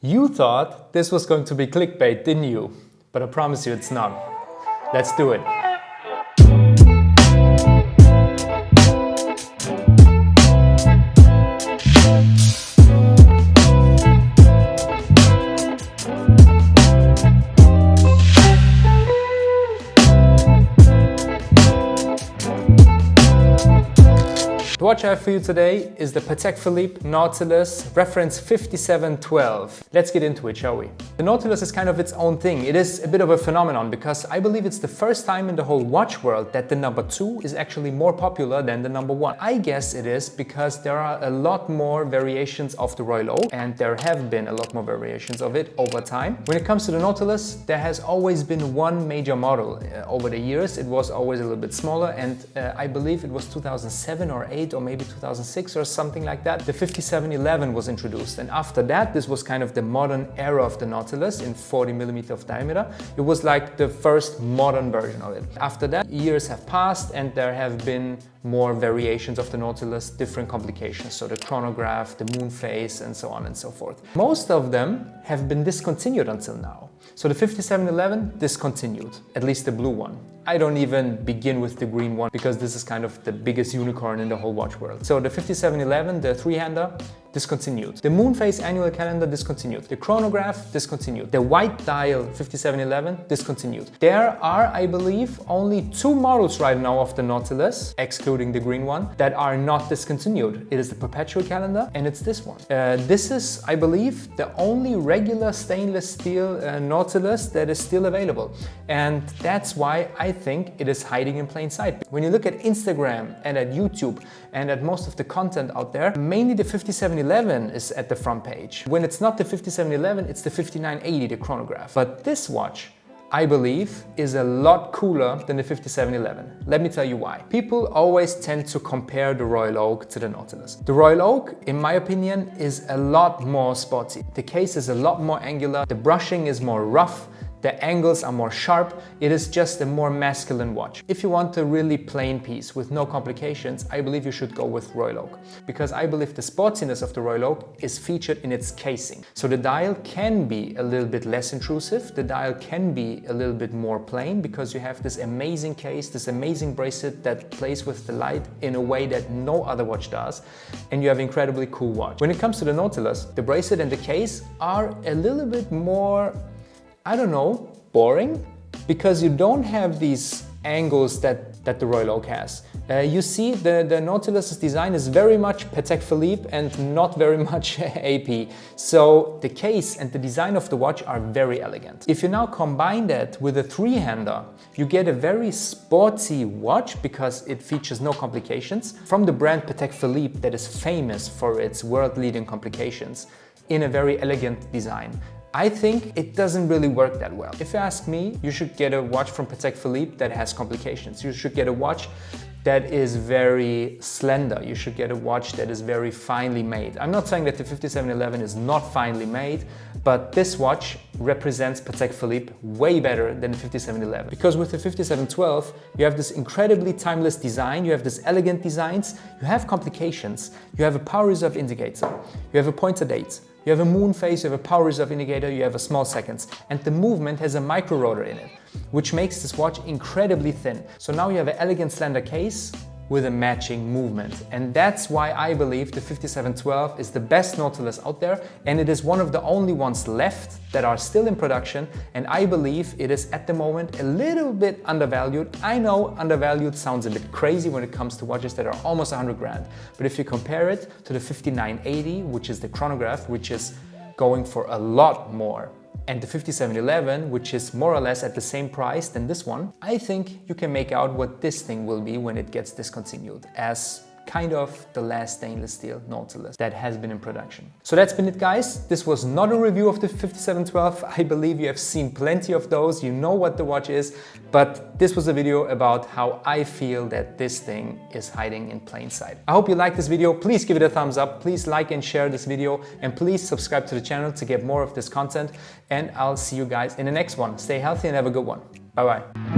You thought this was going to be clickbait, didn't you? But I promise you it's not. Let's do it. The watch I have for you today is the Patek Philippe Nautilus reference 5712. Let's get into it, shall we? The Nautilus is kind of its own thing. It is a bit of a phenomenon because I believe it's the first time in the whole watch world that the number 2 is actually more popular than the number 1. I guess it is because there are a lot more variations of the Royal Oak, and there have been a lot more variations of it over time. When it comes to the Nautilus, there has always been one major model. Over the years, it was always a little bit smaller, and I believe it was 2007 or 8 or maybe 2006 or something like that. The 5711 was introduced, and after that, this was kind of the modern era of the Nautilus in 40mm of diameter. It was like the first modern version of it. After that, years have passed and there have been more variations of the Nautilus, different complications. So the chronograph, the moon phase, and so on and so forth. Most of them have been discontinued until now. So the 5711 discontinued, at least the blue one. I don't even begin with the green one because this is kind of the biggest unicorn in the whole watch world. So the 5711, the three-hander, discontinued. The moon phase annual calendar, discontinued. The chronograph, discontinued. The white dial 5711, discontinued. There are, I believe, only 2 models right now of the Nautilus, excluding the green one, that are not discontinued. It is the Perpetual Calendar and it's this one. This is, I believe, the only regular stainless steel Nautilus that is still available. And that's why I think it is hiding in plain sight. When you look at Instagram and at YouTube and at most of the content out there, mainly the 5711 is at the front page. When it's not the 5711, it's the 5980, the chronograph. But this watch, I believe, is a lot cooler than the 5711. Let me tell you why. People always tend to compare the Royal Oak to the Nautilus. The Royal Oak, in my opinion, is a lot more sporty. The case is a lot more angular, the brushing is more rough, the angles are more sharp. It is just a more masculine watch. If you want a really plain piece with no complications, I believe you should go with Royal Oak, because I believe the sportiness of the Royal Oak is featured in its casing. So the dial can be a little bit less intrusive. The dial can be a little bit more plain because you have this amazing case, this amazing bracelet that plays with the light in a way that no other watch does, and you have an incredibly cool watch. When it comes to the Nautilus, the bracelet and the case are a little bit more, I don't know, boring, because you don't have these angles that the Royal Oak has. You see, the Nautilus's design is very much Patek Philippe and not very much AP. So the case and the design of the watch are very elegant. If you now combine that with a three-hander, you get a very sporty watch because it features no complications from the brand Patek Philippe that is famous for its world-leading complications in a very elegant design. I think it doesn't really work that well. If you ask me, you should get a watch from Patek Philippe that has complications. You should get a watch that is very slender. You should get a watch that is very finely made. I'm not saying that the 5711 is not finely made, but this watch represents Patek Philippe way better than the 5711. Because with the 5712, you have this incredibly timeless design, you have this elegant designs, you have complications, you have a power reserve indicator, you have a pointer date, you have a moon phase, you have a power reserve indicator, you have a small seconds, and the movement has a micro rotor in it, which makes this watch incredibly thin. So now you have an elegant slender case with a matching movement. And that's why I believe the 5712 is the best Nautilus out there, and it is one of the only ones left that are still in production, and I believe it is at the moment a little bit undervalued. I know undervalued sounds a bit crazy when it comes to watches that are almost 100 grand, but if you compare it to the 5980, which is the chronograph, which is going for a lot more, and the 5711, which is more or less at the same price than this one, I think you can make out what this thing will be when it gets discontinued as kind of the last stainless steel Nautilus that has been in production. So that's been it, guys. This was not a review of the 5712. I believe you have seen plenty of those. You know what the watch is, but this was a video about how I feel that this thing is hiding in plain sight. I hope you liked this video. Please give it a thumbs up. Please like and share this video, and please subscribe to the channel to get more of this content. And I'll see you guys in the next one. Stay healthy and have a good one. Bye-bye.